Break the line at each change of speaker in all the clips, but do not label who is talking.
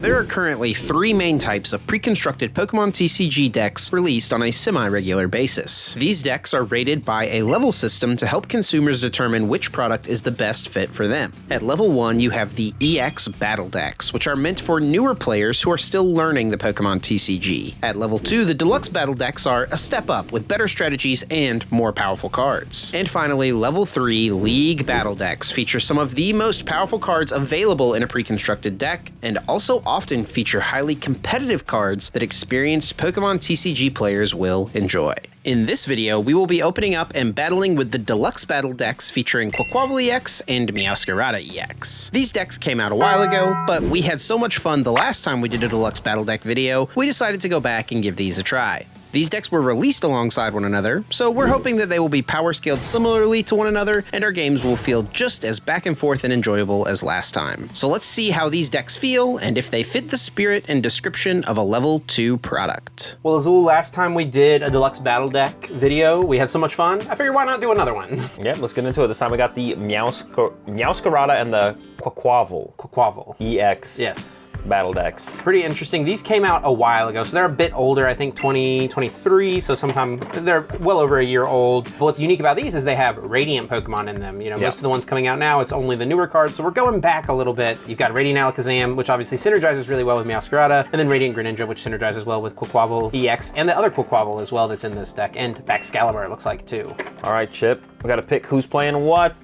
There are currently 3 main types of pre-constructed Pokemon TCG decks released on a semi-regular basis. These decks are rated by a level system to help consumers determine which product is the best fit for them. At level 1, you have the EX Battle Decks, which are meant for newer players who are still learning the Pokemon TCG. At level 2, the Deluxe Battle Decks are a step up with better strategies and more powerful cards. And finally, level 3 League Battle Decks feature some of the most powerful cards available in a pre-constructed deck, and also often feature highly competitive cards that experienced Pokemon TCG players will enjoy. In this video, we will be opening up and battling with the Deluxe Battle Decks featuring Quaquaval EX and Meowscarada EX. These decks came out a while ago, but we had so much fun the last time we did a Deluxe Battle Deck video, we decided to go back and give these a try. These decks were released alongside one another, so we're hoping that they will be power scaled similarly to one another, and our games will feel just as back and forth and enjoyable as last time. So let's see how these decks feel, and if they fit the spirit and description of a level 2 product. Well, Azul, last time we did a Deluxe Battle Deck video, we had so much fun, I figured why not do another one?
Yeah, let's get into it. This time we got the Meowscarada and the Quaquaval EX.
Yes.
Battle decks.
Pretty interesting. These came out a while ago, so they're a bit older, I think 2023, so sometime they're well over a year old. But what's unique about these is they have Radiant Pokemon in them. You know, most of the ones coming out now, it's only the newer cards, so we're going back a little bit. You've got Radiant Alakazam, which obviously synergizes really well with Meowscarada, and then Radiant Greninja, which synergizes well with Quaquaval EX, and the other Quaquaval as well that's in this deck, and Baxcalibur, it looks like, too. All right, Chip, we gotta pick who's playing what.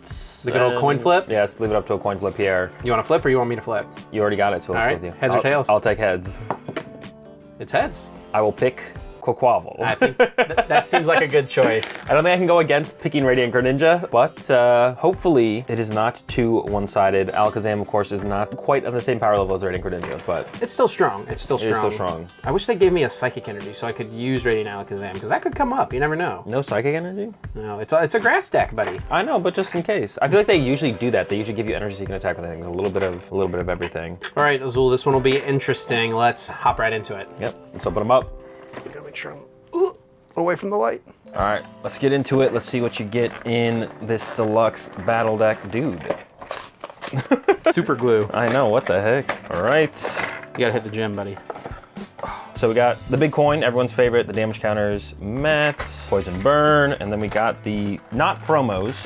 The good old coin flip?
Yeah, let's leave it up to a coin flip here.
You want to flip or you want me to flip?
You already got it, so let's go with you.
Heads or tails?
I'll take heads.
It's heads.
I will pick Quaquaval.
I think that seems like a good choice.
I don't think I can go against picking Radiant Greninja, but hopefully it is not too one-sided. Alakazam, of course, is not quite on the same power level as Radiant Greninja, but
it's still strong. It's still strong.
It is still strong.
I wish they gave me a Psychic Energy so I could use Radiant Alakazam, because that could come up. You never know.
No Psychic Energy?
No, it's a grass deck, buddy.
I know, but just in case. I feel like they usually do that. They usually give you energy so you can attack with things. A little bit of everything.
All right, Azul, this one will be interesting. Let's hop right into it.
Yep, let's open them up.
I gotta make sure I'm away from the light.
All right, let's get into it. Let's see what you get in this Deluxe Battle Deck. Dude.
Super glue.
I know, what the heck. All right.
You gotta hit the gym, buddy.
So we got the big coin, everyone's favorite, the damage counters, Met, Poison Burn, and then we got the, not promos,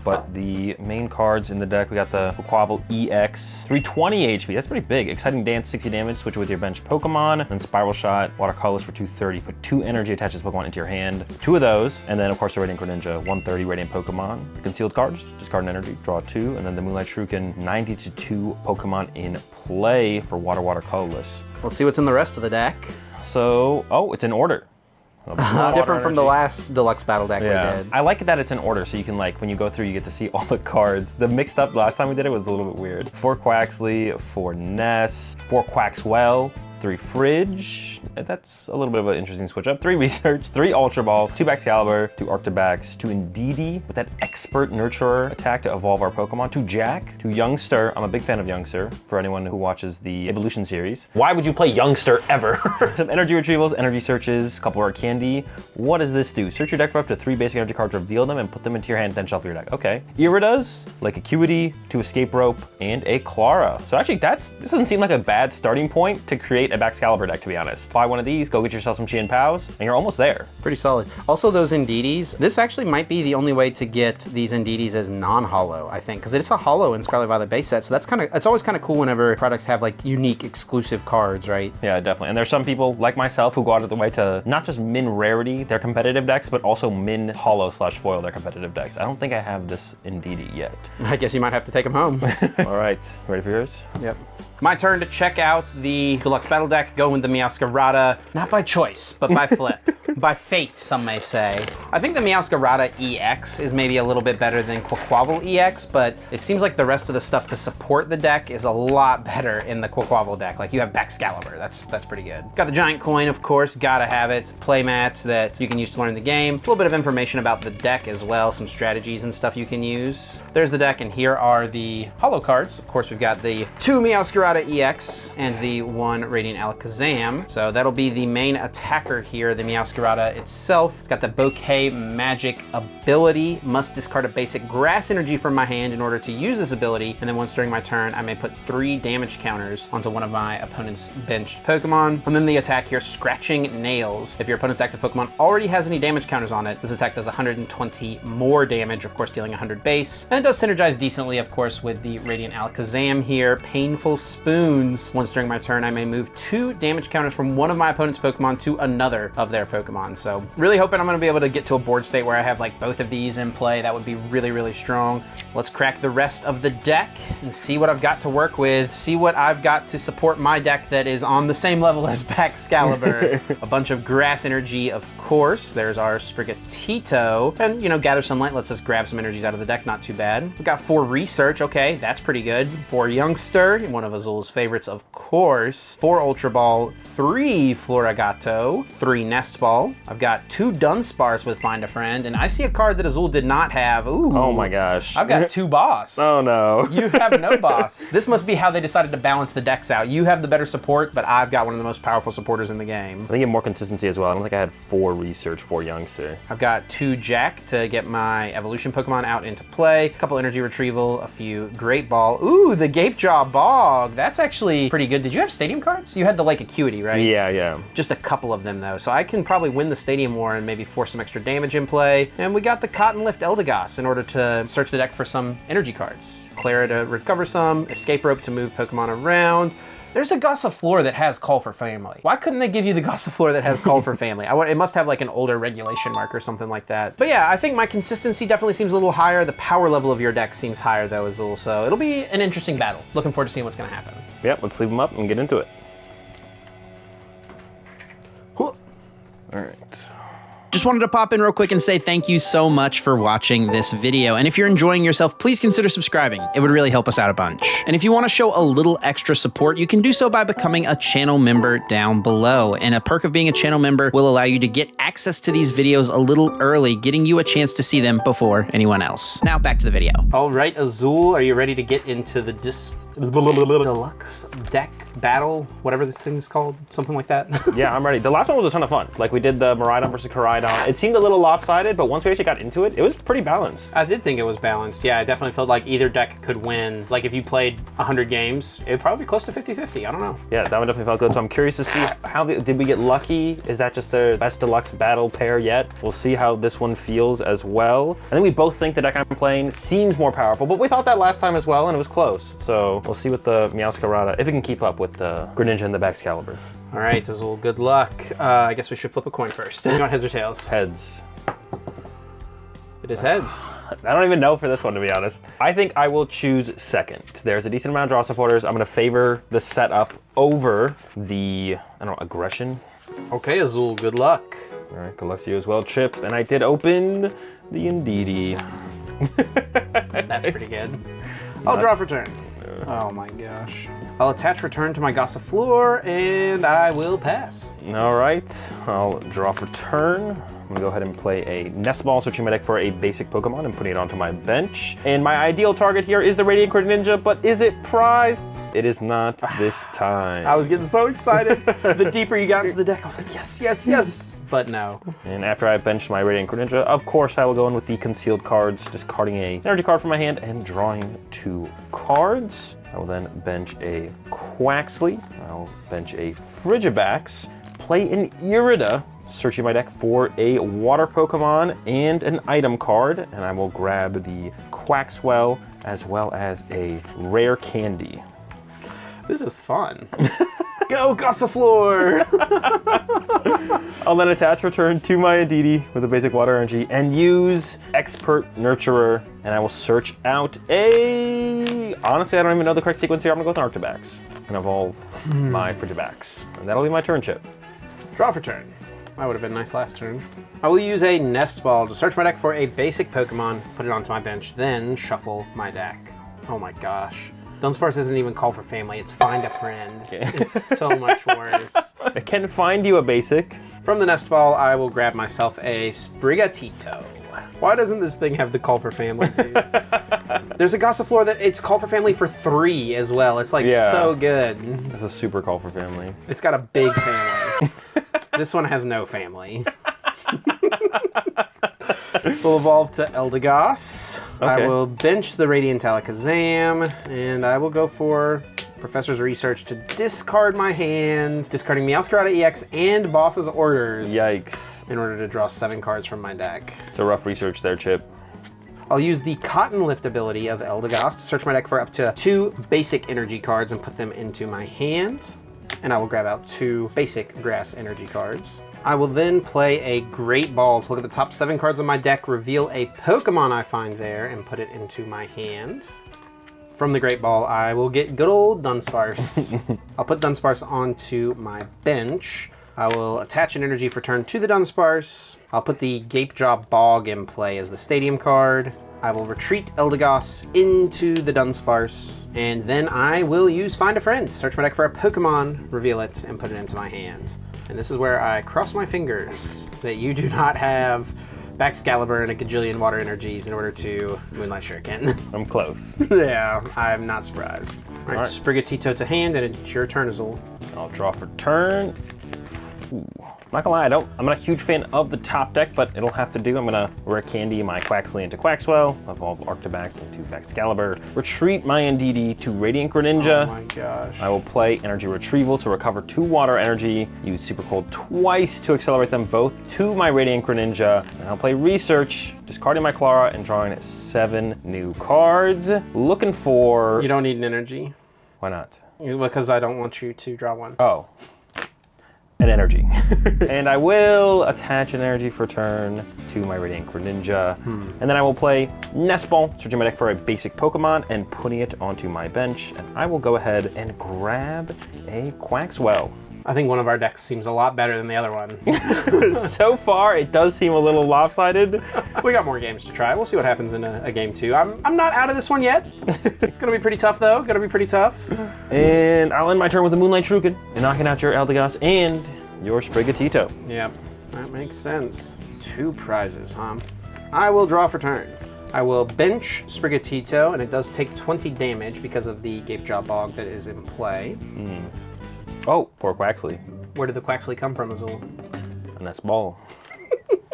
but the main cards in the deck. We got the Quaquaval EX, 320 HP, that's pretty big. Exciting Dance, 60 damage, switch it with your bench Pokemon. Then Spiral Shot, Water Colorless for 230. Put 2 energy attaches Pokemon into your hand. 2 of those, and then of course the Radiant Greninja, 130 Radiant Pokemon. Concealed cards, discard an energy, draw 2, and then the Moonlight Shuriken, 90-2 Pokemon in play for Water Colorless.
Let's see what's in the rest of the deck.
So, oh, it's in order.
Different from the last Deluxe Battle Deck we did.
I like that it's in order, so you can, like, when you go through, you get to see all the cards. The mixed up last time we did it was a little bit weird. 4 Quaxley, 4 Ness, 4 Quaxwell, 3 Fridge. That's a little bit of an interesting switch up. 3 Research, 3 Ultra Balls, 2 Baxcalibur, 2 Arctibax, 2 Indeedee with that Expert Nurturer attack to evolve our Pokemon, 2 Jack, 2 Youngster. I'm a big fan of Youngster for anyone who watches the Evolution series. Why would you play Youngster ever? Some Energy Retrievals, Energy Searches, a couple Art Candy. What does this do? Search your deck for up to 3 basic energy cards, reveal them, and put them into your hand, then shuffle your deck. Okay. Iridas, like Acuity, 2 Escape Rope, and a Clara. So actually this doesn't seem like a bad starting point to create a Baxcalibur deck, to be honest. Buy one of these, go get yourself some Chi and Pows, and you're almost there.
Pretty solid. Also, those Indeedees, this actually might be the only way to get these Indeedees as non-holo, I think, because it's a holo in Scarlet Violet base set, so it's always kind of cool whenever products have like unique exclusive cards, right?
Yeah, definitely. And there's some people like myself who go out of the way to not just min rarity their competitive decks, but also min holo / foil their competitive decks. I don't think I have this Indeedee yet.
I guess you might have to take them home.
All right, ready for yours?
Yep. My turn to check out the Deluxe Battle Deck, go with the Meowscarada, not by choice, but by flip. By fate, some may say. I think the Meowscarada EX is maybe a little bit better than Quaquaval EX, but it seems like the rest of the stuff to support the deck is a lot better in the Quaquaval deck. Like you have Baxcalibur, that's pretty good. Got the giant coin, of course, gotta have it. Playmats that you can use to learn the game. A little bit of information about the deck as well, some strategies and stuff you can use. There's the deck, and here are the holo cards. Of course, we've got the 2 Meowscarada EX and the 1 Radiant Alakazam. So that'll be the main attacker here, the Meowscarada Meowscarada itself. It's got the Bouquet Magic ability. Must discard a basic grass energy from my hand in order to use this ability, and then once during my turn, I may put 3 damage counters onto one of my opponent's benched Pokemon. And then the attack here, Scratching Nails. If your opponent's active Pokemon already has any damage counters on it, this attack does 120 more damage, of course dealing 100 base, and it does synergize decently, of course, with the Radiant Alakazam here. Painful Spoons. Once during my turn, I may move 2 damage counters from one of my opponent's Pokemon to another of their Pokemon. So really hoping I'm gonna be able to get to a board state where I have like both of these in play. That would be really, really strong. Let's crack the rest of the deck and see what I've got to work with. See what I've got to support my deck that is on the same level as Baxcalibur. A bunch of grass energy, of course. There's our Sprigatito. And, you know, Gather Sunlight lets us grab some energies out of the deck. Not too bad. We've got 4 Research. Okay, that's pretty good. 4 Youngster, one of Azul's favorites, of course. 4 Ultra Ball, 3 Floragato, 3 Nest Ball. I've got 2 Dunsparce with Find a Friend, and I see a card that Azul did not have. Ooh.
Oh my gosh.
I've got 2 Boss.
Oh no.
You have no Boss. This must be how they decided to balance the decks out. You have the better support, but I've got one of the most powerful supporters in the game.
I think you have more consistency as well. I don't think I had 4 Research, 4 Youngster.
I've got 2 Jack to get my evolution Pokemon out into play, a couple energy retrieval, a few Great Ball. Ooh, the Gapejaw Bog. That's actually pretty good. Did you have stadium cards? You had the Lake Acuity, right?
Yeah.
Just a couple of them though. So I can probably win the stadium war and maybe force some extra damage in play. And we got the Cotton Lift Eldegoss in order to search the deck for some energy cards. Clara to recover some, Escape Rope to move Pokemon around. There's a Gossifleur that has Call for Family. Why couldn't they give you the Gossifleur that has Call for Family? It must have like an older regulation mark or something like that. But yeah, I think my consistency definitely seems a little higher. The power level of your deck seems higher though, Azul. So it'll be an interesting battle. Looking forward to seeing what's gonna happen.
Yep, let's leave them up and get into it. All right.
Just wanted to pop in real quick and say thank you so much for watching this video. And if you're enjoying yourself, please consider subscribing. It would really help us out a bunch. And if you want to show a little extra support, you can do so by becoming a channel member down below. And a perk of being a channel member will allow you to get access to these videos a little early, getting you a chance to see them before anyone else. Now back to the video. All right, Azul, are you ready to get into the Deluxe Deck Battle, whatever this thing is called? Something like that?
Yeah, I'm ready. The last one was a ton of fun. Like we did the Miraidon versus Koraidon. It seemed a little lopsided, but once we actually got into it, it was pretty balanced.
I did think it was balanced. Yeah, I definitely felt like either deck could win. Like if you played 100 games, it would probably be close to 50-50. I don't know.
Yeah, that one definitely felt good. So I'm curious to see did we get lucky? Is that just the best Deluxe Battle pair yet? We'll see how this one feels as well. I think we both think the deck I'm playing seems more powerful, but we thought that last time as well, and it was close. So we'll see with the Meowscarada, if it can keep up with the Greninja and the Baxcalibur.
All right, Azul, good luck. I guess we should flip a coin first. You want heads or tails?
Heads.
It is heads.
I don't even know for this one, to be honest. I think I will choose second. There's a decent amount of draw supporters. I'm gonna favor the setup over the, I don't know, aggression.
Okay, Azul, good luck.
All right, good luck to you as well, Chip. And I did open the Indeedee.
That's pretty good. I'll draw for turn. Oh my gosh. I'll attach return to my Gossifleur and I will pass.
All right, I'll draw for turn. I'm gonna go ahead and play a Nest Ball, searching my deck for a basic Pokemon and putting it onto my bench. And my ideal target here is the Radiant Greninja, but is it prized? It is not this time.
I was getting so excited. The deeper you got into the deck, I was like, yes, yes, yes. But no.
And after I benched my Radiant Greninja, of course I will go in with the concealed cards, discarding an energy card from my hand and drawing 2 cards. I will then bench a Quaxly. I'll bench a Frigibax, play an Irida, searching my deck for a water Pokemon and an item card, and I will grab the Quaxwell as well as a rare candy.
This is fun. Go Gossifleur!
I'll then attach return to my Indeedee with a basic water energy and use Expert Nurturer, and I will search out a... Honestly, I don't even know the correct sequence here. I'm gonna go with an Arctibax and evolve my Frigibax. And that'll be my turn, Chip.
Draw for turn. That would have been nice last turn. I will use a Nest Ball to search my deck for a basic Pokemon, put it onto my bench, then shuffle my deck. Oh my gosh. Dunsparce isn't even Call for Family, it's Find a Friend. Okay. It's so much worse.
I can find you a basic.
From the Nest Ball, I will grab myself a Sprigatito. Why doesn't this thing have the Call for Family, dude? There's a Gossifleur that it's Call for Family for 3 as well. It's like so good.
It's a super Call for Family.
It's got a big family. This one has no family.
We'll evolve to Eldegoss.
Okay.
I will bench the Radiant Alakazam, and I will go for Professor's Research to discard my hand, discarding Meowscarada EX and Boss's Orders.
Yikes.
In order to draw 7 cards from my deck.
It's a rough research there, Chip.
I'll use the Cotton Lift ability of Eldegoss to search my deck for up to 2 basic energy cards and put them into my hand. And I will grab out 2 basic grass energy cards. I will then play a Great Ball to look at the top 7 cards of my deck, reveal a Pokemon I find there, and put it into my hand. From the Great Ball, I will get good old Dunsparce. I'll put Dunsparce onto my bench. I will attach an energy for turn to the Dunsparce. I'll put the Gapejaw Bog in play as the Stadium card. I will retreat Eldegoss into the Dunsparce, and then I will use Find a Friend. Search my deck for a Pokemon, reveal it, and put it into my hand. And this is where I cross my fingers that you do not have Baxcalibur and a gajillion water energies in order to Moonlight Shuriken.
I'm close.
Yeah, I'm not surprised. All right,
right.
Sprigatito to hand, and it's your turn, Azul.
I'll draw for turn. Ooh. Not gonna lie, I'm not a huge fan of the top deck, but it'll have to do. I'm gonna Rare Candy my Quaxly into Quaxwell, evolve Arctibax into Baxcalibur, retreat my Indeedee to Radiant Greninja.
Oh my gosh.
I will play Energy Retrieval to recover 2 water energy, use Super Cold twice to accelerate them both to my Radiant Greninja, and I'll play Research, discarding my Clara and drawing 7 new cards. Looking for...
You don't need an energy.
Why not?
Because I don't want you to draw one.
Oh. An energy. And I will attach an energy for turn to my Radiant Greninja. And then I will play Nest Ball, searching my deck for a basic Pokemon and putting it onto my bench. And I will go ahead and grab a Quaxwell.
I think one of our decks seems a lot better than the other one.
So far, it does seem a little lopsided.
We got more games to try. We'll see what happens in a game 2. I'm not out of this one yet. It's gonna be pretty tough though. Gonna be pretty tough.
And I'll end my turn with a Moonlight Shuriken and knocking out your Eldegoss and your Sprigatito.
Yep, that makes sense. 2 prizes, huh? I will draw for turn. I will bench Sprigatito, and it does take 20 damage because of the Gapejaw Bog that is in play.
Oh, poor Quaxly.
Where did the Quaxly come from, Azul?
A Nest Ball.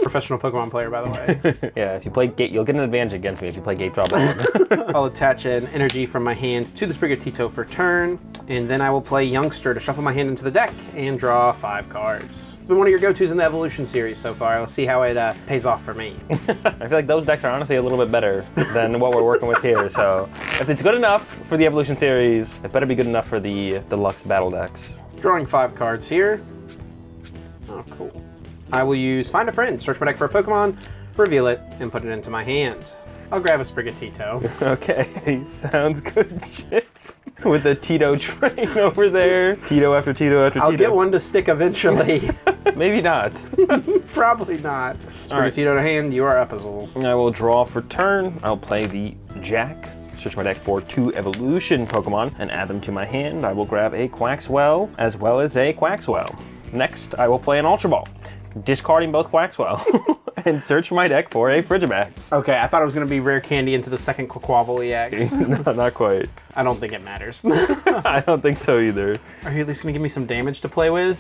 Professional Pokemon player, by the way.
Yeah, if you play you'll get an advantage against me if you play Gapejaw Ball.
I'll attach an energy from my hand to the Sprigatito for turn, and then I will play Youngster to shuffle my hand into the deck and draw 5 cards. It's been one of your go-tos in the Evolution series so far. Let's see how it pays off for me.
I feel like those decks are honestly a little bit better than what we're working with here. So if it's good enough for the Evolution series, it better be good enough for the Deluxe Battle Decks.
Drawing 5 cards here. Oh, cool. I will use Find a Friend, search my deck for a Pokemon, reveal it, and put it into my hand. I'll grab a Sprigatito.
Okay, sounds good. Shit. With the Tito train over there. Tito after Tito after Tito.
I'll get one to stick eventually.
Maybe not.
Probably not. Sprigatito to hand, you are up, Azul.
I will draw for turn. I'll play the Jack. Search my deck for 2 Evolution Pokemon and add them to my hand. I will grab a Quaxwell as well as a Quaxwell. Next, I will play an Ultra Ball, discarding both Quaxwell and search my deck for a Frigibax.
Okay, I thought it was going to be Rare Candy into the second Quaquaval EX.
No, not quite.
I don't think it matters.
I don't think so either.
Are you at least going to give me some damage to play with?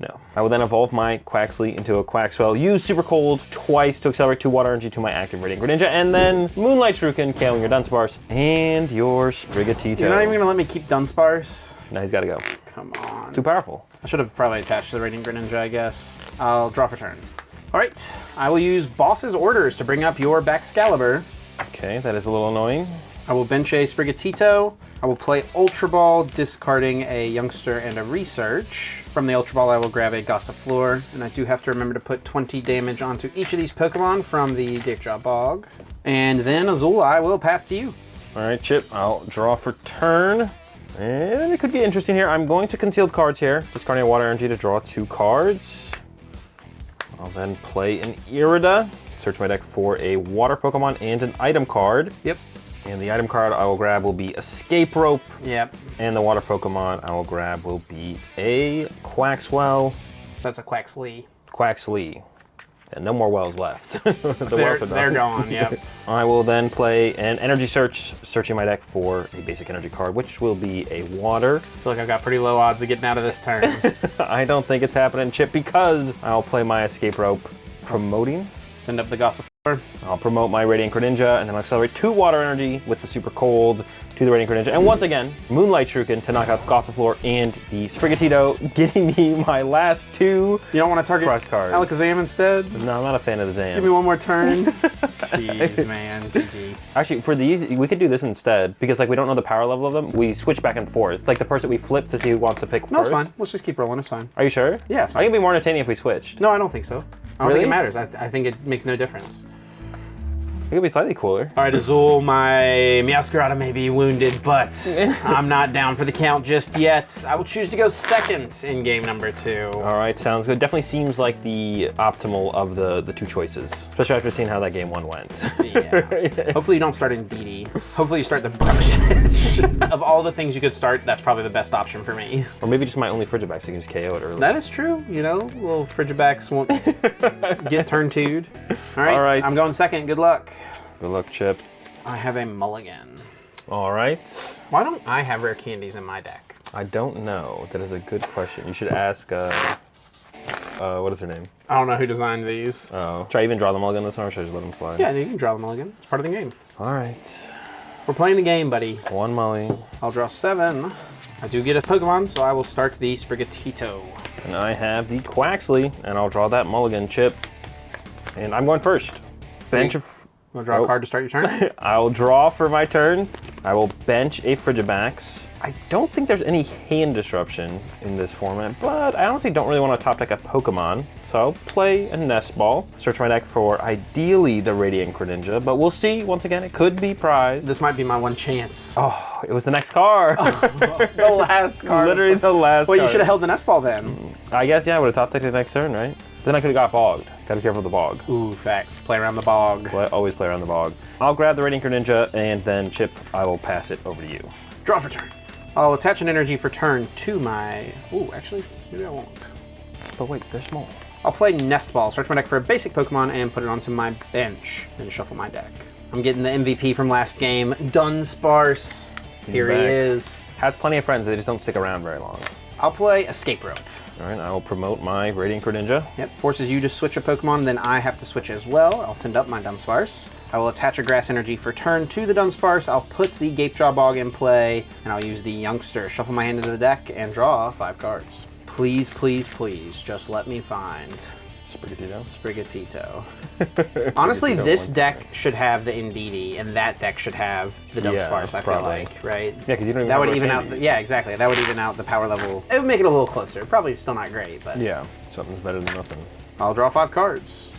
No. I will then evolve my Quaxly into a Quaxwell, use Super Cold twice to accelerate 2 water energy to my active Radiant Greninja, and then Moonlight Shuriken, KOing your Dunsparce and your Sprigatito.
You're not even going to let me keep Dunsparce?
No, he's got to go.
Come on.
Too powerful.
I should have probably attached to the Radiant Greninja, I guess. I'll draw for turn. All right, I will use Boss's Orders to bring up your Baxcalibur.
Okay, that is a little annoying.
I will bench a Sprigatito. I will play Ultra Ball, discarding a Youngster and a Research. From the Ultra Ball, I will grab a Gossifleur, and I do have to remember to put 20 damage onto each of these Pokemon from the Gapejaw Bog. And then, Azul, I will pass to you.
All right, Chip, I'll draw for turn. And it could get interesting here. I'm going to Concealed Cards here, discarding a water energy to draw 2 cards. I'll then play an Irida, search my deck for a water Pokemon and an item card.
Yep.
And the item card I will grab will be Escape Rope.
Yep.
And the water Pokemon I will grab will be a Quaxwell.
That's a Quaxly.
Quaxly. And no more wells left. The wells are done.
They're gone, yep.
I will then play an energy search, searching my deck for a basic energy card, which will be a water.
I feel like I've got pretty low odds of getting out of this turn.
I don't think it's happening, Chip, because I'll play my escape rope, promoting.
Send up the Gossifleur.
I'll promote my Radiant Greninja, and then I'll accelerate 2 water energy with the Super Cold to the Radiant Greninja. And once again, Moonlight Shuriken to knock out Gossifleur and the Sprigatito, getting me my last 2
You don't want to target
prize cards.
Alakazam instead?
No, I'm not a fan of the Zam.
Give me one more turn. Jeez, man. GG.
Actually, for these, we could do this instead, because like we don't know the power level of them. We switch back and forth. Like the person we flip to see who wants to pick
No,
first.
it's fine. Let's just keep rolling. It's fine.
Are you sure?
Yeah, it's
I
fine.
think it'd be more entertaining if we switched.
No, I don't think so. I don't
Really?
think it matters. I think it makes no difference.
It could be slightly cooler.
All right, Azul, my Meowscarada may be wounded, but I'm not down for the count just yet. I will choose to go second in game number 2.
All right, sounds good. Definitely seems like the optimal of the 2 choices, especially after seeing how that game 1 went.
Yeah. Hopefully you don't start in DD. Hopefully you start the Bruxish. Of all the things you could start, that's probably the best option for me.
Or maybe just my only Frigiback so you can just KO it early.
That is true. You know, little Frigibacks won't get turn 2'd. All right, I'm going second. Good luck.
Good luck, Chip.
I have a mulligan.
All right.
Why don't I have rare candies in my deck?
I don't know. That is a good question. You should ask, what is her name?
I don't know who designed these.
Oh. Should I even draw them all again this time, or should I just let them slide?
Yeah, you can draw the mulligan. It's part of the game.
All right.
We're playing the game, buddy.
1 Molly.
I'll draw 7. I do get a Pokemon, so I will start the Sprigatito.
And I have the Quaxley, and I'll draw that mulligan, Chip. And I'm going first. Bench of...
You want to draw a card to start your turn?
I'll draw for my turn. I will bench a Frigibax. I don't think there's any hand disruption in this format, but I honestly don't really want to top deck a Pokemon. So I'll play a Nest Ball, search my deck for ideally the Radiant Greninja, but we'll see. Once again, it could be prized.
This might be my one chance.
Oh, it was the next card.
The last card.
Literally the last card.
Well, you should have held the Nest Ball then.
I guess, yeah, I would have top decked it next turn, right? Then I could have got bogged. Gotta be careful of the bog.
Ooh, facts. Play around the bog.
Always play around the bog. I'll grab the Radiant Greninja, and then, Chip, I will pass it over to you.
Draw for turn. I'll attach an energy for turn to my... Ooh, actually, maybe I won't.
But wait, there's more.
I'll play Nest Ball, search my deck for a basic Pokemon, and put it onto my bench. Then shuffle my deck. I'm getting the MVP from last game, Dunsparce. Here he is.
Has plenty of friends, they just don't stick around very long.
I'll play Escape Rope.
All right, I will promote my Radiant Greninja.
Yep, forces you to switch a Pokemon, then I have to switch as well. I'll send up my Dunsparce. I will attach a Grass Energy for turn to the Dunsparce. I'll put the Gapejaw Bog in play, and I'll use the Youngster. Shuffle my hand into the deck and draw 5 cards. Please, please, please, just let me find Sprigatito. Honestly, this deck should have the Indeedee, and that deck should have the Dunsparce, I feel like, right?
Yeah, because you don't even
that would
have
even
candies.
out. Yeah, exactly. That would even out the power level. It would make it a little closer. Probably still not great, but
Yeah, something's better than nothing.
I'll draw 5 cards.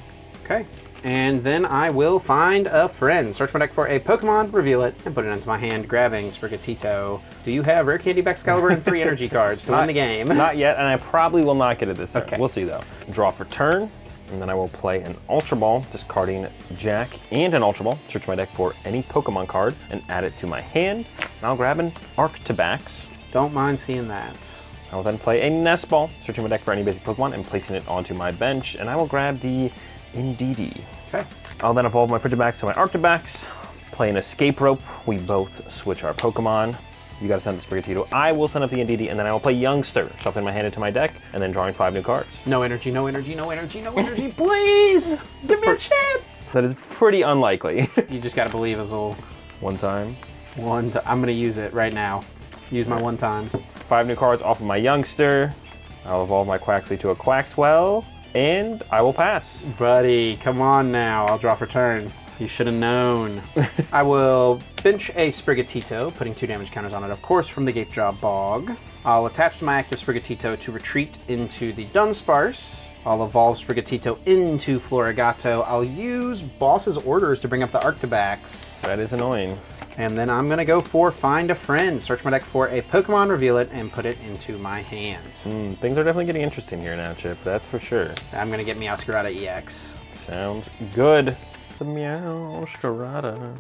Okay. And then I will find a friend. Search my deck for a Pokemon, reveal it, and put it into my hand, grabbing Sprigatito. Do you have Rare Candy, Excalibur, and 3 energy cards to win the game?
Not yet, and I probably will not get it this turn.
Okay.
We'll see, though. Draw for turn, and then I will play an Ultra Ball, discarding Jack and an Ultra Ball. Search my deck for any Pokemon card and add it to my hand. And I'll grab an Arctibax.
Don't mind seeing that.
I will then play a Nest Ball, searching my deck for any basic Pokemon and placing it onto my bench, and I will grab the Indeedee.
Okay.
I'll then evolve my Frigibax to my Arctibax, play an Escape Rope. We both switch our Pokemon. You gotta send the Sprigatito. I will send up the Indeedee, and then I will play Youngster, shuffling my hand into my deck, and then drawing 5 new cards.
No energy, no energy, no energy, no energy, please! Give me a chance!
That is pretty unlikely.
You just gotta believe, Azul.
One time.
I'm gonna use it right now. Use my one time.
5 new cards off of my Youngster. I'll evolve my Quaxley to a Quaxwell, and I will pass.
Buddy, come on now. I'll draw for turn. You should have known. I will bench a Sprigatito, putting 2 damage counters on it, of course, from the Gapejaw Bog. I'll attach my active Sprigatito to retreat into the Dunsparce. I'll evolve Sprigatito into Florigato. I'll use Boss's Orders to bring up the Arctibax.
That is annoying.
And then I'm gonna go for Find a Friend. Search my deck for a Pokemon, reveal it, and put it into my hand.
Things are definitely getting interesting here now, Chip. That's for sure.
I'm gonna get Meowscarada EX.
Sounds good. The Meowscarada.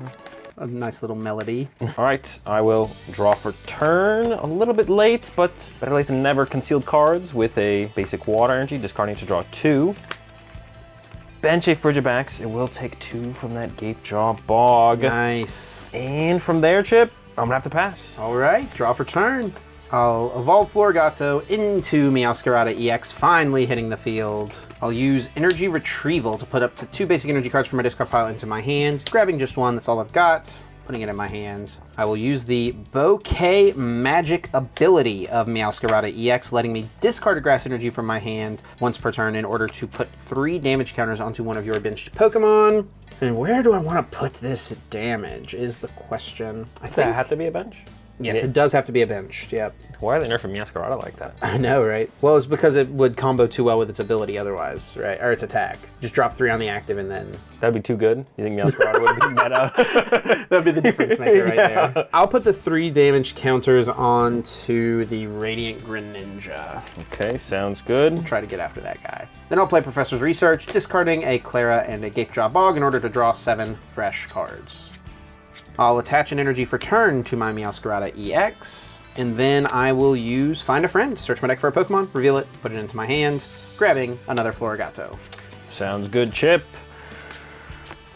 A nice little melody.
All right, I will draw for turn. A little bit late, but better late than never. Concealed cards with a basic water energy, discarding to draw 2. bench a Frigibax. It will take 2 from that Gapejaw Bog.
Nice.
And from there, Chip, I'm gonna have to pass.
All right, draw for turn. I'll evolve Florigato into Meowscarada EX, finally hitting the field. I'll use Energy Retrieval to put up to 2 basic energy cards from my discard pile into my hand, grabbing just one, that's all I've got, putting it in my hand. I will use the Bouquet Magic ability of Meowscarada EX, letting me discard a grass energy from my hand once per turn in order to put 3 damage counters onto one of your benched Pokemon. And where do I want to put this damage is the question.
Does that have to be a bench?
Yes, it does have to be a bench, yep.
Why are they nerfing Meowscarada like that?
I know, right? Well, it's because it would combo too well with its ability otherwise, right? Or its attack. Just drop 3 on the active and then...
That'd be too good? You think Meowscarada would be meta?
That'd be the difference maker right there. I'll put the 3 damage counters onto the Radiant Greninja.
Okay, sounds good.
Try to get after that guy. Then I'll play Professor's Research, discarding a Clara and a Gapejaw Bog in order to draw 7 fresh cards. I'll attach an energy for turn to my Meowscarada EX, and then I will use Find a Friend. Search my deck for a Pokemon, reveal it, put it into my hand, grabbing another Florigato.
Sounds good, Chip.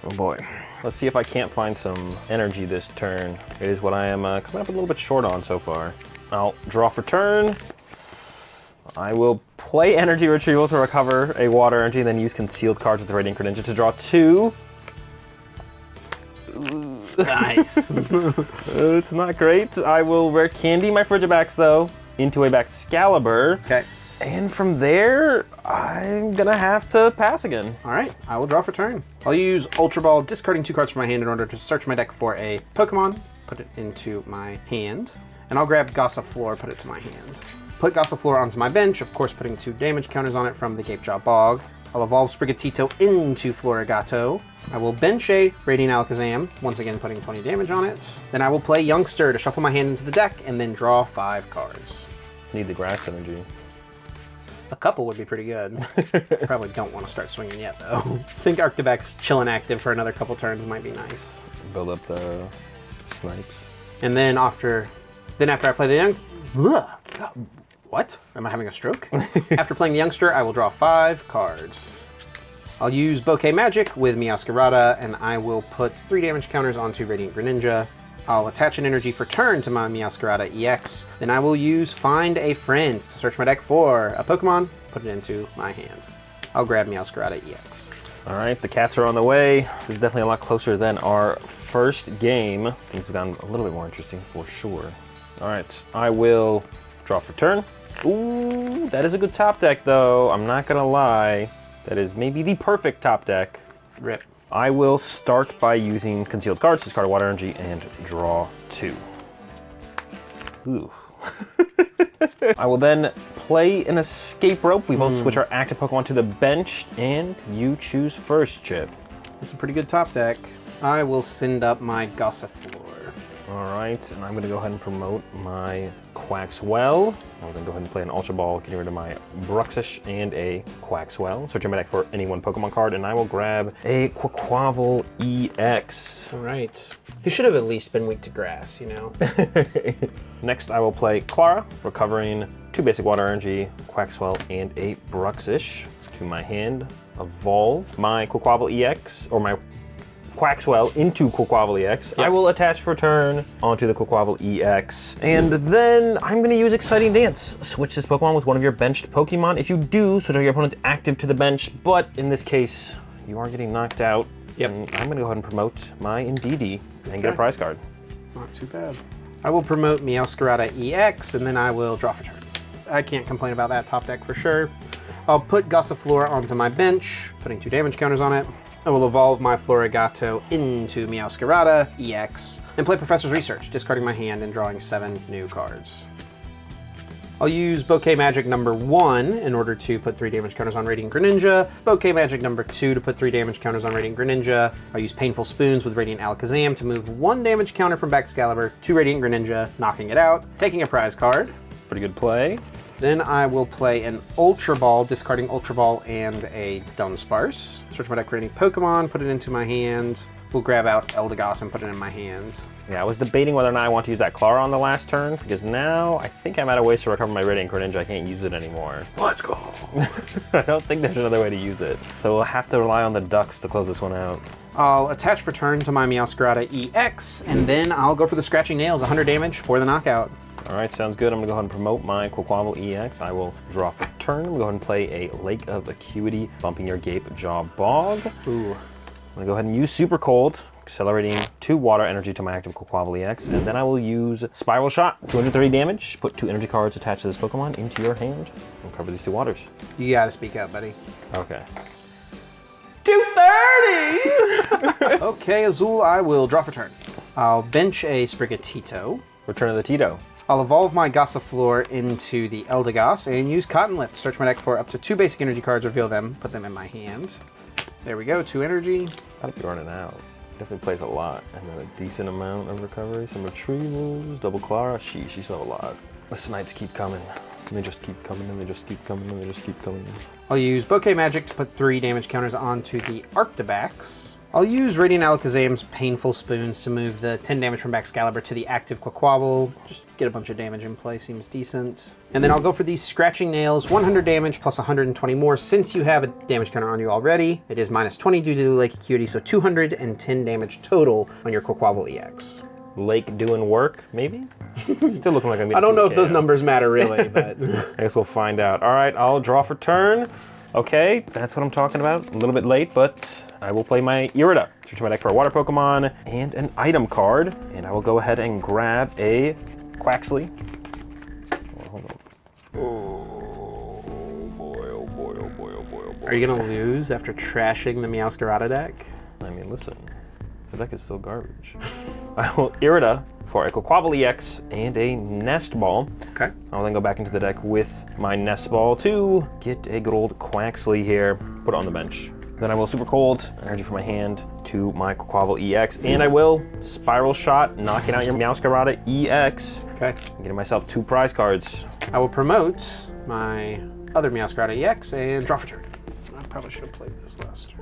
Oh boy. Let's see if I can't find some energy this turn. It is what I am coming up a little bit short on so far. I'll draw for turn. I will play Energy Retrieval to recover a water energy, then use Concealed cards with the Radiant Greninja to draw 2.
Nice.
It's not great. I will rare candy my Frigibax though into a Baxcalibur.
Okay.
And from there, I'm gonna have to pass again.
All right, I will draw for turn. I'll use Ultra Ball, discarding 2 cards from my hand in order to search my deck for a Pokemon, put it into my hand, and I'll grab Gossifleur, put it to my hand. Put Gossifleur onto my bench, of course putting 2 damage counters on it from the Gapejaw Bog. I'll evolve Sprigatito into Florigato. I will bench a Radiant Alakazam, once again putting 20 damage on it. Then I will play Youngster to shuffle my hand into the deck and then draw 5 cards.
Need the grass energy.
A couple would be pretty good. Probably don't want to start swinging yet though. I think Arctivax chilling active for another couple turns might be nice.
Build up the snipes.
And then after I play the Young... Ugh, God, what? Am I having a stroke? After playing the Youngster, I will draw 5 cards. I'll use Bouquet Magic with Meowscarada, and I will put 3 damage counters onto Radiant Greninja. I'll attach an energy for turn to my Meowscarada EX. Then I will use Find a Friend to search my deck for a Pokemon, put it into my hand. I'll grab Meowscarada EX.
All right, the cats are on the way. This is definitely a lot closer than our first game. Things have gotten a little bit more interesting for sure. All right, I will draw for turn. Ooh, that is a good top deck though. I'm not gonna lie. That is maybe the perfect top deck.
Rip.
I will start by using Concealed cards, discard a water energy, and draw 2. Ooh. I will then play an Escape Rope. We both switch our active Pokemon to the bench, and you choose first, Chip.
That's a pretty good top deck. I will send up my Gossifleur.
All right, and I'm gonna go ahead and promote my Quaxwell. I'm gonna go ahead and play an Ultra Ball, getting rid of my Bruxish and a Quaxwell. Searching my deck for any one Pokemon card, and I will grab a Quaquaval EX.
All right. He should have at least been weak to grass, you know?
Next, I will play Clara, recovering 2 basic water energy, Quaxwell, and a Bruxish to my hand. Evolve my Quaquaval EX, or my Quaxwell into Quaquaval EX. Yep. I will attach for turn onto the Quaquaval EX. And then I'm gonna use Exciting Dance. Switch this Pokemon with one of your benched Pokemon. If you do, switch your opponent's active to the bench, but in this case, you are getting knocked out.
Yep.
And I'm gonna go ahead and promote my Indeedee and get a prize card.
Not too bad. I will promote Meowscarada EX, and then I will draw for turn. I can't complain about that top deck for sure. I'll put Gossifleur onto my bench, putting 2 damage counters on it. I will evolve my Florigato into Meowscarada EX and play Professor's Research, discarding my hand and drawing 7 new cards. I'll use Bouquet Magic number 1 in order to put 3 damage counters on Radiant Greninja, Bouquet Magic number 2 to put 3 damage counters on Radiant Greninja. I'll use Painful Spoons with Radiant Alakazam to move 1 damage counter from Baxcalibur to Radiant Greninja, knocking it out, taking a prize card.
Pretty good play.
Then I will play an Ultra Ball, discarding Ultra Ball and a Dunsparce. Search my deck for any Pokemon, put it into my hand. will grab out Eldegoss and put it in my hand.
Yeah, I was debating whether or not I want to use that Clara on the last turn, because now I think I'm out of ways to recover my Radiant Greninja. I can't use it anymore.
Let's go.
I don't think there's another way to use it. So we'll have to rely on the Ducks to close this one out.
I'll attach Return to my Meowscarada EX, and then I'll go for the Scratching Nails, 100 damage for the knockout.
All right, sounds good. I'm gonna go ahead and promote my Quaquaval EX. I will draw for turn. I'm gonna go ahead and play a Lake of Acuity, bumping your Gape Jaw Bog.
Ooh.
I'm gonna go ahead and use Super Cold, accelerating 2 water energy to my active Quaquaval EX, and then I will use Spiral Shot, 230 damage. Put 2 energy cards attached to this Pokemon into your hand and cover these 2 waters.
You gotta speak up, buddy.
Okay.
230! Okay, Azul, I will draw for turn. I'll bench a Sprigatito.
Return of the Tito.
I'll evolve my Gossifleur into the Eldegoss and use Cotton Lift. Search my deck for up to 2 basic energy cards, reveal them, put them in my hand. There we go, 2 energy.
I'd be running out. Definitely plays a lot. And then a decent amount of recovery. Some retrievals, double Clara. She's still a lot. The snipes keep coming. And they just keep coming, and they just keep coming, and they just keep coming.
I'll use Bouquet Magic to put 3 damage counters onto the Arctibax. I'll use Radiant Alakazam's Painful Spoons to move the 10 damage from Baxcalibur to the active Quaquaval. Just get a bunch of damage in play, seems decent. And then I'll go for these Scratching Nails, 100 damage plus 120 more. Since you have a damage counter on you already, it is minus 20 due to the Lake Acuity, so 210 damage total on your Quaquaval EX.
Lake doing work, maybe? Still looking like I'm getting
I don't know if those numbers matter really, but...
I guess we'll find out. All right, I'll draw for turn. Okay, that's what I'm talking about. A little bit late, but I will play my Irida. Search my deck for a water Pokemon and an item card. And I will go ahead and grab a Quaxly. Hold on. Oh boy, oh boy, oh boy, oh boy, oh boy.
Are you gonna lose after trashing the Meowscarada deck?
I mean, listen, the deck is still garbage. I will Irida for a Quaquaval EX and a Nest Ball.
Okay.
I'll then go back into the deck with my Nest Ball to get a good old Quaxly here, put it on the bench. Then I will Super Cold, energy from my hand to my Quaquaval EX, and I will Spiral Shot, knocking out your Meowscarada EX.
Okay.
And getting myself 2 prize cards.
I will promote my other Meowscarada EX and draw for turn. I probably should have played this last turn.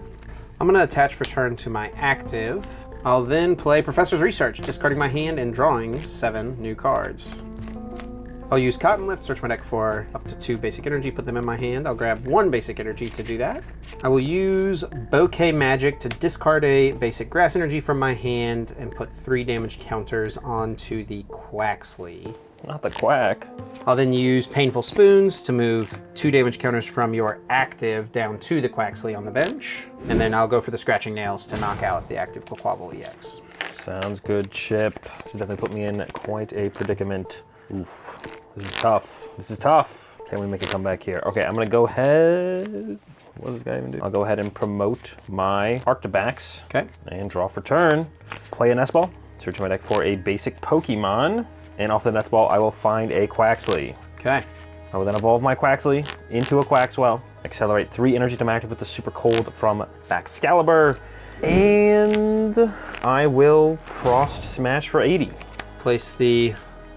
I'm gonna attach for turn to my active. I'll then play Professor's Research, discarding my hand and drawing 7 new cards. I'll use Cotton Lift, search my deck for up to 2 basic energy, put them in my hand. I'll grab 1 basic energy to do that. I will use Bouquet Magic to discard a basic grass energy from my hand and put 3 damage counters onto the Quaxly.
Not the Quack.
I'll then use Painful Spoons to move 2 damage counters from your active down to the Quaxly on the bench. And then I'll go for the Scratching Nails to knock out the active Quaquaval EX.
Sounds good, Chip. This has definitely put me in quite a predicament. Oof. This is tough. This is tough. Can we make a comeback here? Okay, I'm gonna go ahead. What does this guy even do? I'll go ahead and promote my Arctibax.
Okay.
And draw for turn. Play a Nest Ball. Search my deck for a basic Pokemon. And off the Nest Ball, I will find a Quaxly.
Okay.
I will then evolve my Quaxly into a Quaxwell. Accelerate 3 energy to active with the Super Cold from Baxcalibur. And I will Frost Smash for 80.
Place the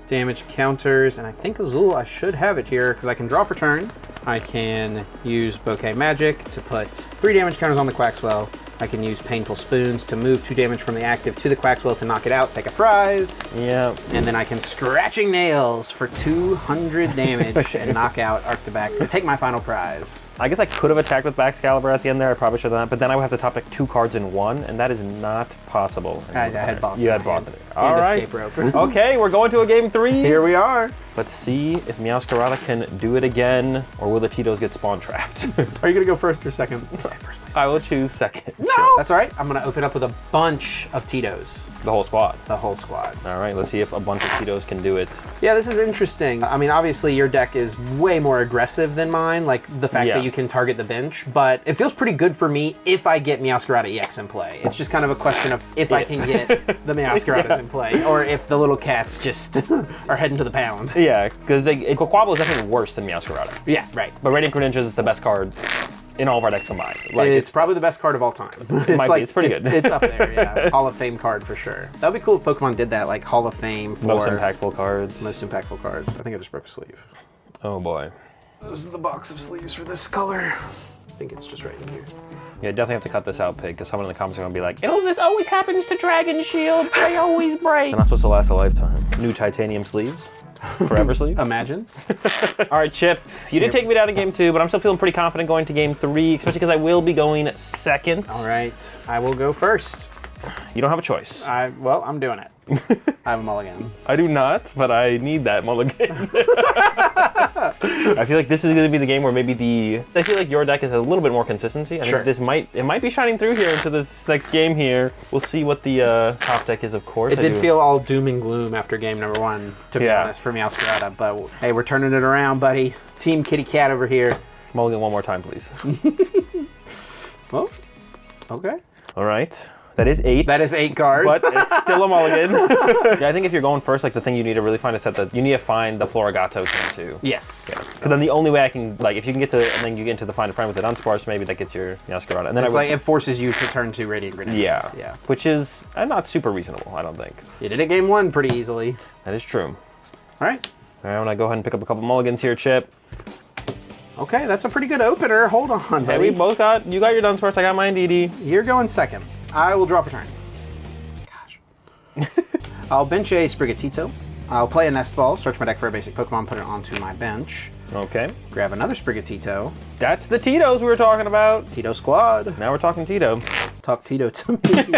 damage counters, and I think Azul, I should have it here because I can draw for turn. I can use Bouquet Magic to put 3 damage counters on the Quaxwell. I can use Painful Spoons to move 2 damage from the active to the Quaxwell to knock it out, take a prize.
Yeah.
And then I can Scratching Nails for 200 damage and knock out Arctibax to take my final prize.
I guess I could have attacked with Baxcalibur at the end there. I probably should have done that, but then I would have to top deck 2 cards in 1, and that is not possible.
I had Boston.
You had Boston.
All
All right.
escape rope.
Okay, we're going to a game 3.
Here we are.
Let's see if Meowscarada can do it again, or will the Tito's get spawn trapped?
Are you gonna go first or second? First, please.
I will choose second.
No! That's all right. I'm gonna open up with a bunch of Tito's.
The whole squad.
The whole squad.
All right, let's see if a bunch of Tito's can do it.
Yeah, this is interesting. I mean, obviously your deck is way more aggressive than mine, like the fact
Yeah.
that you can target the bench, but it feels pretty good for me if I get Meowscarada EX in play. It's just kind of a question of if I can get the Meowscaradas
Yeah.
in play, or if the little cats just are heading to the pound.
Yeah, because Quaquaval is definitely worse than Meowscarada.
Yeah, right.
But Radiant Greninja is the best card in all of our decks combined. Like
It's probably the best card of all time.
might be. It's pretty good.
It's up there, yeah. Hall of Fame card for sure. That would be cool if Pokemon did that, like Hall of Fame for
most impactful cards.
most impactful cards. I think I just broke a sleeve.
Oh boy.
This is the box of sleeves for this color. I think it's just right in here.
Yeah, definitely have to cut this out, Pig, because someone in the comments are gonna be like, this always happens to Dragon Shields, they always break. They're not supposed to last a lifetime. New titanium sleeves, forever sleeves.
Imagine.
All right, Chip, you did take me down in game 2, but I'm still feeling pretty confident going to game 3, especially because I will be going second.
All right, I will go first.
You don't have a choice.
Well, I'm doing it. I have a mulligan.
I do not, but I need that mulligan. I feel like this is going to be the game where maybe I feel like your deck is a little bit more consistency. I think this might be shining through here into this next game here. We'll see what the top deck is, of course.
It did feel all doom and gloom after game number 1, to be honest, for Meowscarada. But hey, we're turning it around, buddy. Team Kitty Cat over here.
Mulligan one more time, please.
Well, okay.
All right. That is 8.
That is 8 cards.
But it's still a mulligan. Yeah, I think if you're going first, like the thing you need to really find is that you need to find the Florigato turn 2.
Yes.
Because then the only way I can, like, if you can get to, and then you get into the find a friend with the Dunsparce, maybe that gets your Meowscarada. And then
it's like it forces you to turn to Radiant Greninja.
Yeah.
Yeah.
Which is not super reasonable, I don't think.
You did it game 1 pretty easily.
That is true.
All right.
All right, I'm gonna go ahead and pick up a couple mulligans here, Chip.
Okay, that's a pretty good opener. Hold on, buddy.
Hey, we both got, you got your Dunsparce, I got my Indeedee.
You're going second. I will draw for turn. Gosh. I'll bench a Sprigatito. I'll play a Nest Ball, search my deck for a basic Pokemon, put it onto my bench.
Okay.
Grab another Sprigatito.
That's the Tito's we were talking about.
Tito Squad.
Now we're talking Tito.
Talk Tito to me.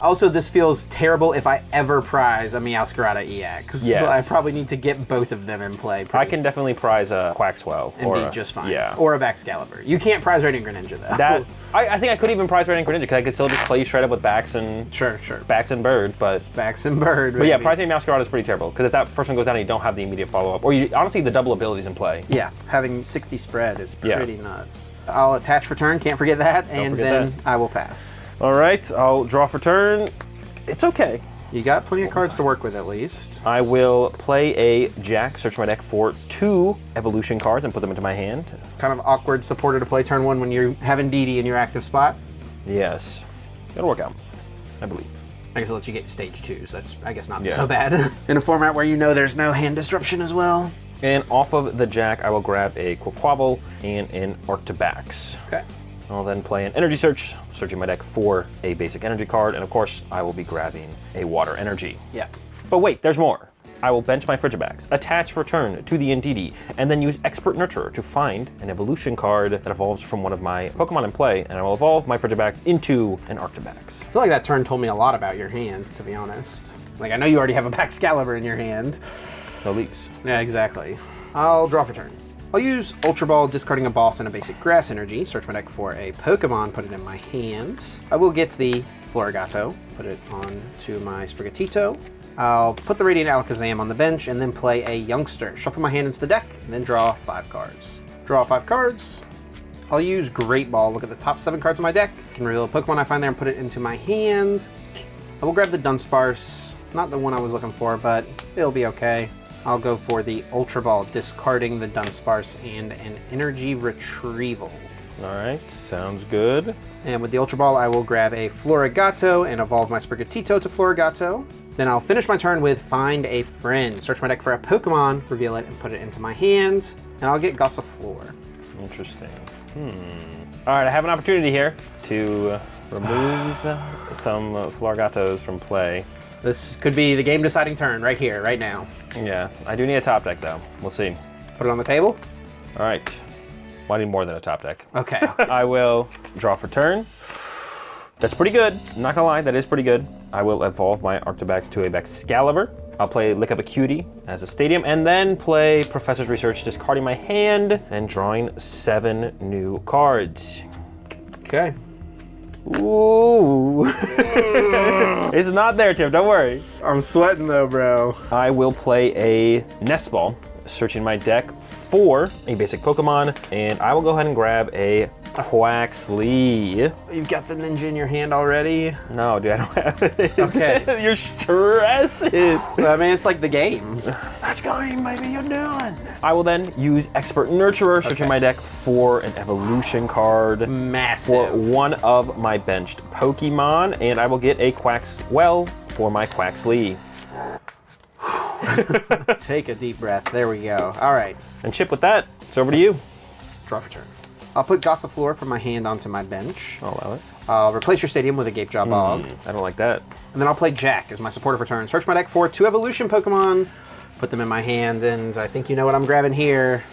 Also, this feels terrible if I ever prize a Meowscarada EX.
Yes.
So I probably need to get both of them in play.
I can definitely prize a Quaxwell.
And be just fine.
Yeah.
Or a Baxcalibur. You can't prize Radiant Greninja, though.
That, I think I could even prize Radiant Greninja, because I could still just play you straight up with Bax and...
Sure.
Bax and Bird, but...
Bax and Bird,
But yeah, prizing Meowscarada is pretty terrible, because if that first one goes down and you don't have the immediate follow-up, or you honestly, the double abilities in play.
Yeah, having 60 spread is pretty nuts. I'll attach for turn, can't forget that, and then I will pass.
All right, I'll draw for turn. It's okay.
You got plenty of cards to work with, at least.
I will play a Jack, search my deck for 2 evolution cards and put them into my hand.
Kind of awkward supporter to play turn 1 when you have Indeedee in your active spot.
Yes, it'll work out, I believe.
I guess it lets you get stage 2, so that's, I guess, not so bad. In a format where you know there's no hand disruption as well.
And off of the Jack, I will grab a Quaquaval and an Arctibax.
Okay.
I'll then play an Energy Search, searching my deck for a basic energy card, and of course, I will be grabbing a Water Energy.
Yeah.
But wait, there's more. I will bench my Frigibax, attach for turn to the Indeedee, and then use Expert Nurturer to find an evolution card that evolves from one of my Pokemon in play, and I will evolve my Frigibax into an Arctibax.
I feel like that turn told me a lot about your hand, to be honest. Like, I know you already have a Baxcalibur in your hand.
No leaks.
Yeah, exactly. I'll draw for turn. I'll use Ultra Ball, discarding a boss and a basic grass energy, search my deck for a Pokemon, put it in my hand. I will get the Florigato, put it onto my Sprigatito. I'll put the Radiant Alakazam on the bench and then play a Youngster. Shuffle my hand into the deck and then draw 5 cards. Draw 5 cards. I'll use Great Ball, look at the top 7 cards on my deck, I can reveal a Pokemon I find there and put it into my hand. I will grab the Dunsparce, not the one I was looking for, but it'll be okay. I'll go for the Ultra Ball, discarding the Dunsparce and an Energy Retrieval.
All right, sounds good.
And with the Ultra Ball, I will grab a Florigato and evolve my Sprigatito to Florigato. Then I'll finish my turn with Find a Friend. Search my deck for a Pokemon, reveal it, and put it into my hands. And I'll get Gossifleur.
Interesting. All right, I have an opportunity here to remove some Florigatos from play.
This could be the game-deciding turn right here, right now.
Yeah, I do need a top deck though. We'll see.
Put it on the table?
All right. Well, I need more than a top deck.
Okay.
I will draw for turn. That's pretty good. I'm not gonna lie, that is pretty good. I will evolve my Arctibax to a Baxcalibur. I'll play Lick Up a Cutie as a Stadium, and then play Professor's Research, discarding my hand and drawing 7 new cards.
Okay.
Ooh. It's not there, Tim, don't worry.
I'm sweating though, bro.
I will play a Nest Ball, searching my deck for a basic Pokemon, and I will go ahead and grab a Quaxly.
You've got the ninja in your hand already?
No, dude, I don't have it.
Okay.
You're stressing.
I mean, it's like the game.
That's going, maybe you're doing. I will then use Expert Nurturer, searching my deck for an evolution card.
Massive.
For one of my benched Pokemon, and I will get a Quaxwell for my Quaxly.
Take a deep breath. There we go. All right.
And Chip, with that, it's over to you.
Draw for turn. I'll put Gossifleur from my hand onto my bench.
I'll allow it.
I'll replace your stadium with a Gapejaw Bog.
I don't like that.
And then I'll play Jack as my supporter for turn. Search my deck for 2 evolution Pokemon, put them in my hand, and I think you know what I'm grabbing here.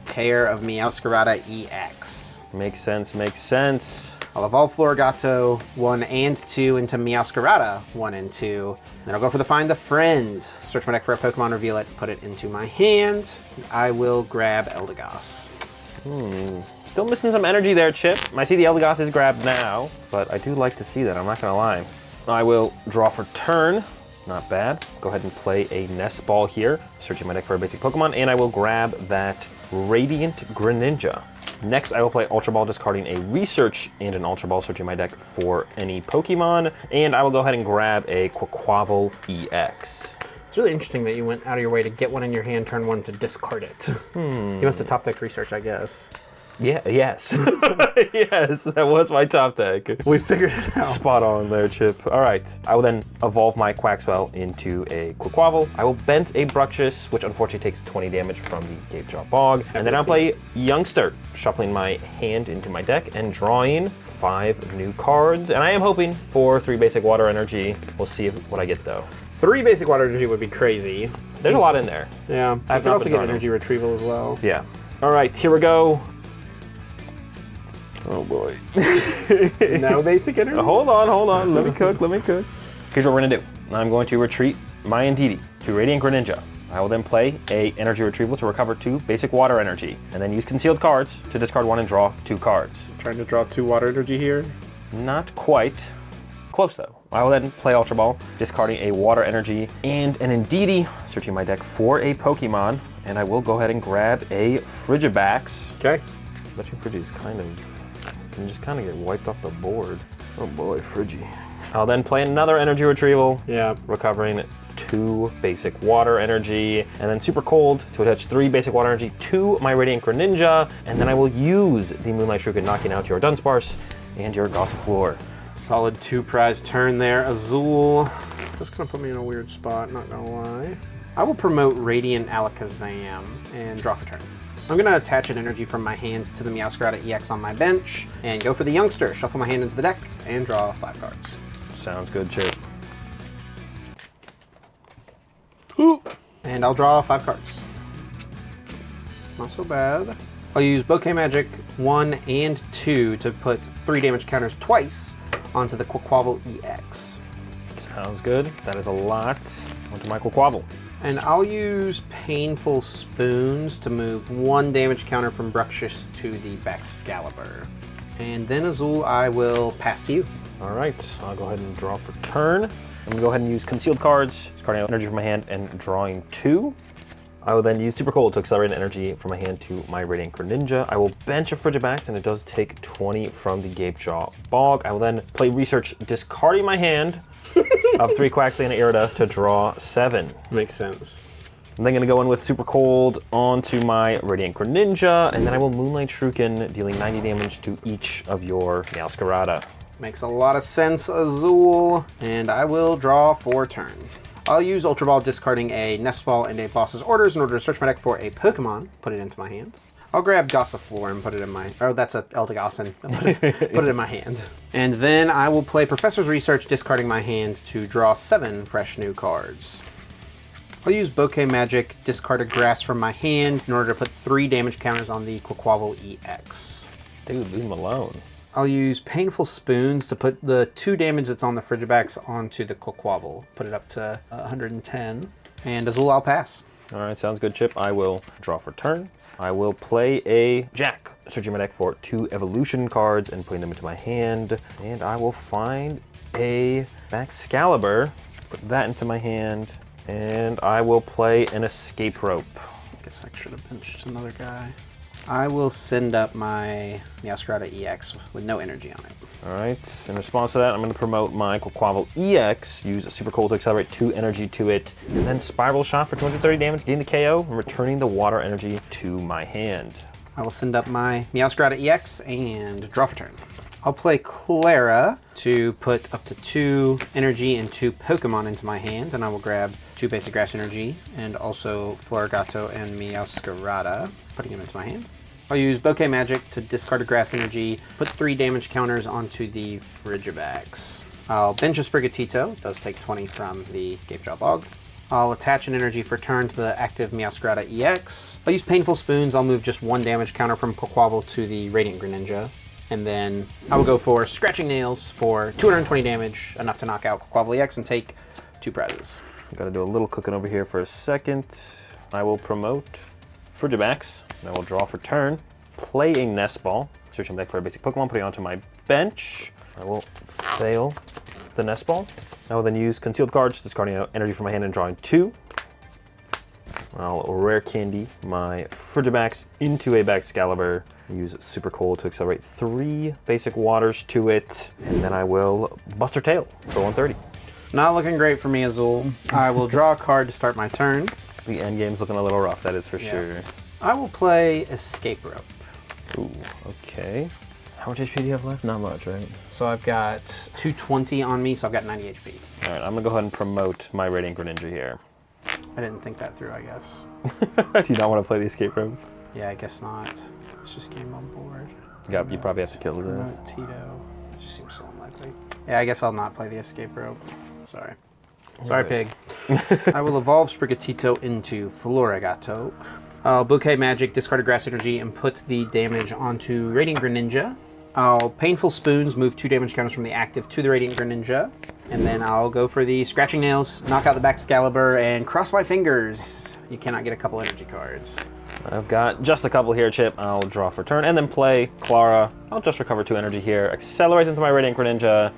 Pair of Meowscarada EX.
Makes sense, makes sense.
I'll evolve Florigato 1 and 2 into Meowscarada 1 and 2. Then I'll go for the Find a Friend. Search my deck for a Pokemon, reveal it, put it into my hand. I will grab Eldegoss.
Still missing some energy there, Chip. I see the Eldegoss is grabbed now, but I do like to see that, I'm not gonna lie. I will draw for turn. Not bad. Go ahead and play a Nest Ball here, searching my deck for a basic Pokemon, and I will grab that Radiant Greninja. Next, I will play Ultra Ball, discarding a Research and an Ultra Ball, searching my deck for any Pokemon, and I will go ahead and grab a Quaquaval EX.
It's really interesting that you went out of your way to get one in your hand, turn 1 to discard it. You must have top deck Research, I guess.
Yeah, yes. Yes, that was my top deck.
We figured it out.
Spot on there, Chip. All right, I will then evolve my Quaxwell into a Quaquaval. I will bench a Bruxish, which unfortunately takes 20 damage from the Gapejaw Bog. And then I'll play Youngster, shuffling my hand into my deck and drawing 5 new cards. And I am hoping for 3 basic Water Energy. We'll see what I get though.
3 basic Water Energy would be crazy.
There's a lot in there.
Yeah, I could also get Energy Retrieval as well.
Yeah. All right, here we go. Oh boy.
No basic energy?
Hold on. Let me cook. Here's what we're gonna do. I'm going to retreat my Indeedee to Radiant Greninja. I will then play a energy retrieval to recover 2 basic water energy, and then use concealed cards to discard 1 and draw 2 cards.
Trying to draw 2 water energy here?
Not quite. Close though. I will then play Ultra Ball, discarding a water energy and an Indeedee, searching my deck for a Pokemon, and I will go ahead and grab a Frigibax.
Okay.
Bet you Friggy's can just kind of get wiped off the board. Oh boy, Friggy. I'll then play another energy retrieval.
Yeah.
Recovering 2 basic water energy, and then Super Cold to attach 3 basic water energy to my Radiant Greninja, and then I will use the Moonlight Shuriken, knocking out your Dunsparce and your Gossifleur.
Solid 2 prize turn there. Azul. That's gonna put me in a weird spot, not gonna lie. I will promote Radiant Alakazam and draw for turn. I'm gonna attach an energy from my hand to the Meowscarada EX on my bench and go for the Youngster. Shuffle my hand into the deck and draw 5 cards.
Sounds good, Chip.
Ooh. And I'll draw 5 cards. Not so bad. I'll use Bouquet Magic 1 and 2 to put 3 damage counters twice onto the Quaquaval EX.
Sounds good. That is a lot. Onto my Quaquaval.
And I'll use Painful Spoons to move 1 damage counter from Bruxish to the Baxcalibur. And then Azul, I will pass to you.
All right, I'll go ahead and draw for turn. I'm gonna go ahead and use concealed cards, discarding energy from my hand and drawing 2. I will then use Super Cold to accelerate energy from my hand to my Radiant Greninja. I will bench a Frigibax, and it does take 20 from the Gapejaw Bog. I will then play Research, discarding my hand of 3 Quaxley and Irida to draw 7.
Makes sense.
I'm then going to go in with Super Cold onto my Radiant Greninja, and then I will Moonlight Shuriken, dealing 90 damage to each of your Meowscarada.
Makes a lot of sense, Azul. And I will draw for turn. I'll use Ultra Ball, discarding a Nest Ball and a Boss's Orders in order to search my deck for a Pokemon, put it into my hand. I'll grab Gossifleur and put it in my, oh, that's a Eldegoss, and put it in my hand. And then I will play Professor's Research, discarding my hand to draw 7 fresh new cards. I'll use Bouquet Magic, discard a Grass from my hand in order to put 3 damage counters on the Quaquaval EX.
Dude, leave him alone.
I'll use Painful Spoons to put the 2 damage that's on the Frigibax onto the Quaquaval. Put it up to 110. And Azul, I'll pass.
All right, sounds good, Chip. I will draw for turn. I will play a Jack, searching my deck for 2 evolution cards and putting them into my hand. And I will find a Baxcalibur, put that into my hand, and I will play an Escape Rope.
Guess I should have benched another guy. I will send up my Meowscarada EX with no energy on it.
All right, in response to that, I'm going to promote my Quaquaval EX, use a Super Cold to accelerate 2 energy to it, and then Spiral Shot for 230 damage, getting the KO, and returning the water energy to my hand.
I will send up my Meowscarada EX and draw for turn. I'll play Clara to put up to 2 energy and 2 Pokemon into my hand, and I will grab 2 basic grass energy and also Florigato and Meowscarada, putting them into my hand. I'll use Bouquet Magic to discard a grass energy, put 3 damage counters onto the Frigivax. I'll bench a Sprigatito, does take 20 from the Gapejaw Bog. I'll attach an energy for turn to the active Meowscarada EX. I'll use Painful Spoons, I'll move just 1 damage counter from Quaquaval to the Radiant Greninja. And then I will go for Scratching Nails for 220 damage, enough to knock out Quaquaval EX and take 2 prizes.
Gotta do a little cooking over here for a second. I will promote Frigivax, and I will draw for turn, play a Nest Ball, search my deck for a basic Pokemon, put it onto my bench. I will fail the Nest Ball. I will then use Concealed Cards, discarding out energy from my hand and drawing 2. I'll Rare Candy my Frigivax into a Baxcalibur. Use Super Cold to accelerate 3 basic waters to it, and then I will Buster Tail for 130.
Not looking great for me, Azul. I will draw a card to start my turn.
The end game's looking a little rough, that is for sure.
I will play Escape Rope.
Ooh, okay. How much HP do you have left? Not much, right?
So I've got 220 on me, so I've got 90 HP.
All right, I'm gonna go ahead and promote my Radiant Greninja here.
I didn't think that through, I guess.
Do you not want to play the escape room?
Yeah, I guess not. This just came on board.
Yeah, you probably have to kill it.
Promote Tito. It just seems so unlikely. Yeah, I guess I'll not play the Escape Rope. Sorry. Sorry, Pig. I will evolve Sprigatito into Florigato. I'll Bouquet Magic, discard a Grass Energy, and put the damage onto Radiant Greninja. I'll Painful Spoons, move 2 damage counters from the active to the Radiant Greninja. And then I'll go for the Scratching Nails, knock out the Baxcalibur, and cross my fingers. You cannot get a couple energy cards.
I've got just a couple here, Chip. I'll draw for turn and then play Clara. I'll just recover 2 energy here, accelerate into my Radiant Greninja,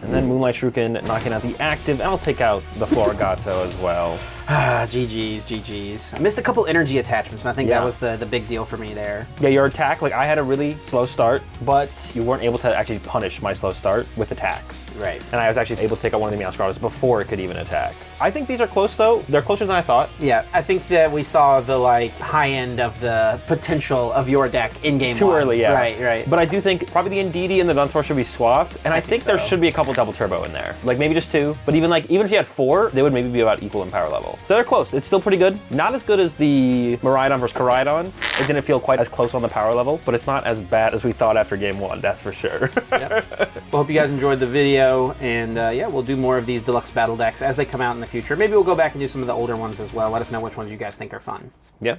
and then Moonlight Shuriken, knocking out the active, and I'll take out the Florigato as well.
GG's, GG's. I missed a couple energy attachments, and I think that was the big deal for me there.
Yeah, your attack, like I had a really slow start, but you weren't able to actually punish my slow start with attacks.
Right.
And I was actually able to take out one of the Meowscaradas before it could even attack. I think these are close though. They're closer than I thought.
Yeah, I think that we saw the high end of the potential of your deck in game
Too
1.
early, yeah.
Right, right.
But I do think probably the Indeedee and the Dunsparce should be swapped, and I think there
so.
should be a couple double turbo in there. Like maybe just 2, but even if you had 4, they would maybe be about equal in power level. So they're close. It's still pretty good. Not as good as the Miraidon versus Koraidon. It didn't feel quite as close on the power level, but it's not as bad as we thought after game 1, that's for sure.
Yep. Well, hope you guys enjoyed the video, and yeah, we'll do more of these deluxe battle decks as they come out in the future. Maybe we'll go back and do some of the older ones as well. Let us know which ones you guys think are fun.
Yeah.